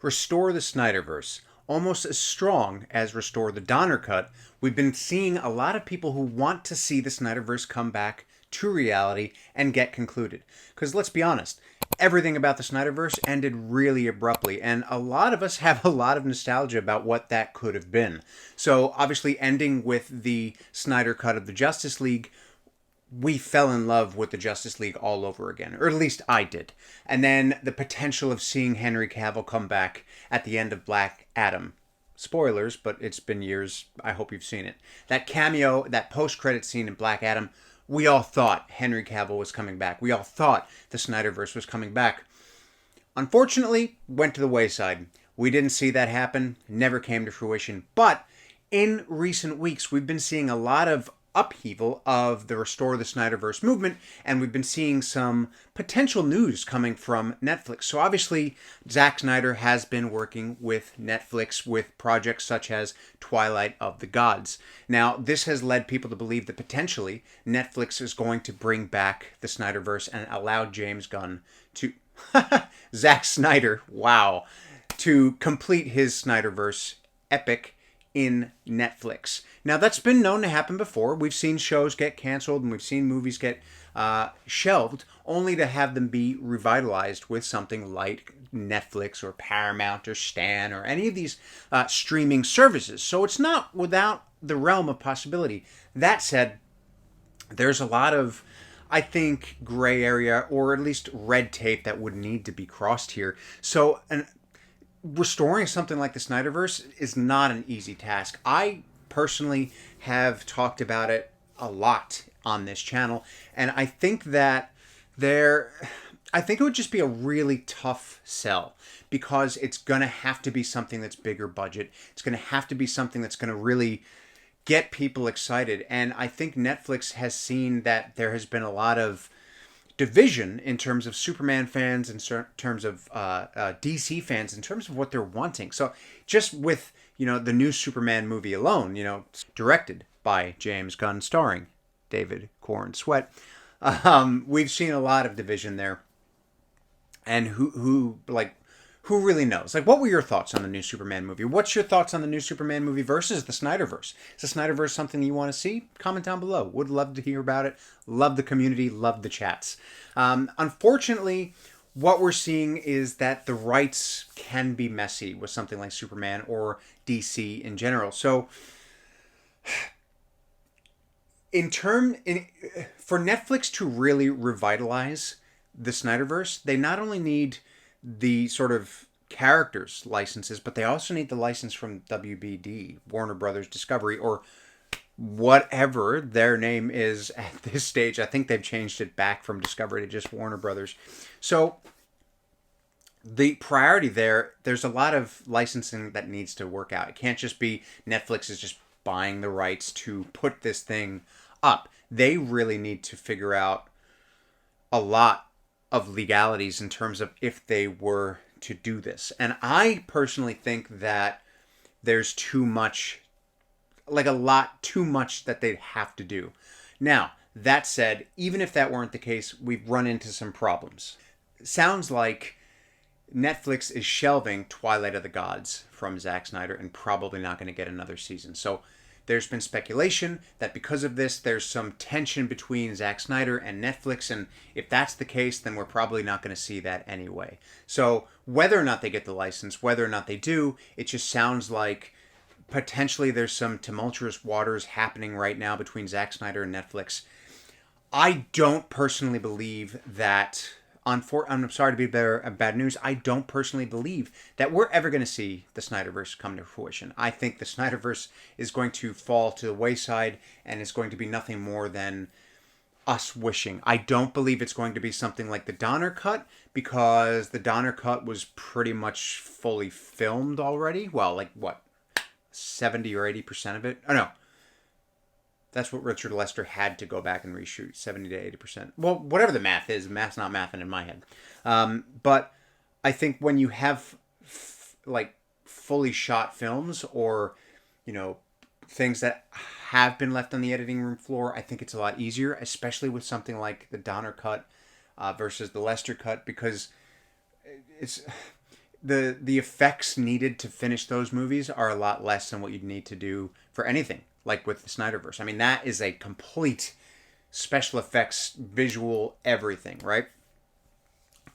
Restore the Snyderverse. Almost as strong as Restore the Donner Cut, we've been seeing a lot of people who want to see the Snyderverse come back to reality and get concluded. Because let's be honest, everything about the Snyderverse ended really abruptly, and a lot of us have a lot of nostalgia about what that could have been. So, obviously, ending with the Snyder Cut of the Justice League, we fell in love with the Justice League all over again, or at least I did. And then the potential of seeing Henry Cavill come back at the end of Black Adam. Spoilers, but it's been years. I hope you've seen it. That cameo, that post-credit scene in Black Adam, we all thought Henry Cavill was coming back. We all thought the Snyderverse was coming back. Unfortunately, went to the wayside. We didn't see that happen, never came to fruition. But in recent weeks, we've been seeing a lot of upheaval of the Restore the Snyderverse movement, and we've been seeing some potential news coming from Netflix. So obviously, Zack Snyder has been working with Netflix with projects such as Twilight of the Gods. Now, this has led people to believe that potentially Netflix is going to bring back the Snyderverse and allow James Gunn to... Zack Snyder, wow. To complete his Snyderverse epic in Netflix. Now, that's been known to happen before. We've seen shows get canceled and we've seen movies get shelved, only to have them be revitalized with something like Netflix or Paramount or Stan or any of these streaming services. So it's not without the realm of possibility. That said, there's a lot of, I think, gray area or at least red tape that would need to be crossed here. So, restoring something like the Snyderverse is not an easy task. I personally have talked about it a lot on this channel, and I think that I think it would just be a really tough sell because it's going to have to be something that's bigger budget. It's going to have to be something that's going to really get people excited. And I think Netflix has seen that there has been a lot of division in terms of Superman fans, in terms of DC fans, in terms of what they're wanting. So just with, the new Superman movie alone, directed by James Gunn, starring David Corenswet, we've seen a lot of division there. And who really knows? Like, what were your thoughts on the new Superman movie? What's your thoughts on the new Superman movie versus the Snyderverse? Is the Snyderverse something you want to see? Comment down below. Would love to hear about it. Love the community. Love the chats. Unfortunately, what we're seeing is that the rights can be messy with something like Superman or DC in general. So, for Netflix to really revitalize the Snyderverse, they not only need the sort of characters licenses, but they also need the license from WBD, Warner Brothers Discovery, or whatever their name is at this stage. I think they've changed it back from Discovery to just Warner Brothers. So the priority there's a lot of licensing that needs to work out. It can't just be Netflix is just buying the rights to put this thing up. They really need to figure out a lot of legalities in terms of if they were to do this. And I personally think that there's too much, like a lot too much that they'd have to do. Now, that said, even if that weren't the case, we've run into some problems. Sounds like Netflix is shelving Twilight of the Gods from Zack Snyder and probably not going to get another season. So there's been speculation that because of this, there's some tension between Zack Snyder and Netflix, and if that's the case, then we're probably not going to see that anyway. So whether or not they get the license, whether or not they do, it just sounds like potentially there's some tumultuous waters happening right now between Zack Snyder and Netflix. I don't personally believe that... I'm sorry to be bad news. I don't personally believe that we're ever going to see the Snyderverse come to fruition. I think the Snyderverse is going to fall to the wayside and it's going to be nothing more than us wishing. I don't believe it's going to be something like the Donner Cut, because the Donner Cut was pretty much fully filmed already. Well, like what? 70 or 80% of it? Oh, no. That's what Richard Lester had to go back and reshoot, 70 to 80%. Well, whatever the math is, math's not mathing in my head. But I think when you have fully shot films or, things that have been left on the editing room floor, I think it's a lot easier, especially with something like the Donner Cut versus the Lester Cut, because the effects needed to finish those movies are a lot less than what you'd need to do for anything, like with the Snyderverse. I mean, that is a complete special effects, visual, everything, right?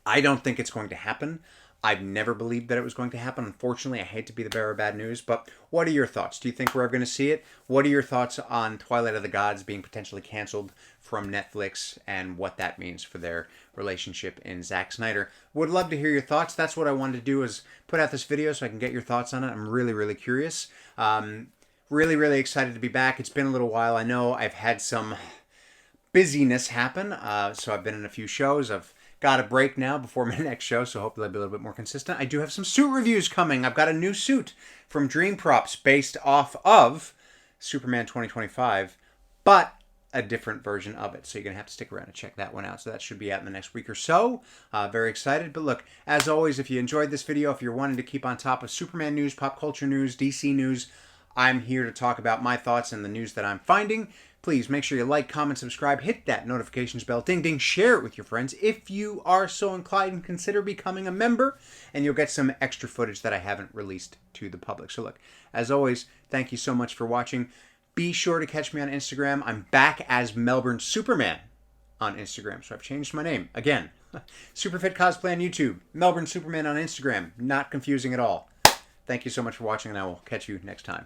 I don't think it's going to happen. I've never believed that it was going to happen. Unfortunately, I hate to be the bearer of bad news, but what are your thoughts? Do you think we're ever going to see it? What are your thoughts on Twilight of the Gods being potentially canceled from Netflix and what that means for their relationship in Zack Snyder? Would love to hear your thoughts. That's what I wanted to do, is put out this video so I can get your thoughts on it. I'm really, really curious. Really, really excited to be back. It's been a little while. I know I've had some busyness happen, so I've been in a few shows. I've got a break now before my next show, so hopefully I'll be a little bit more consistent. I do have some suit reviews coming. I've got a new suit from Dream Props based off of Superman 2025, but a different version of it. So you're going to have to stick around and check that one out. So that should be out in the next week or so. Very excited. But look, as always, if you enjoyed this video, if you're wanting to keep on top of Superman news, pop culture news, DC news, I'm here to talk about my thoughts and the news that I'm finding. Please make sure you like, comment, subscribe, hit that notifications bell, ding, ding, share it with your friends. If you are so inclined, and consider becoming a member, and you'll get some extra footage that I haven't released to the public. So look, as always, thank you so much for watching. Be sure to catch me on Instagram. I'm back as Melbourne Superman on Instagram, so I've changed my name again. Superfit Cosplay on YouTube, Melbourne Superman on Instagram. Not confusing at all. Thank you so much for watching, and I will catch you next time.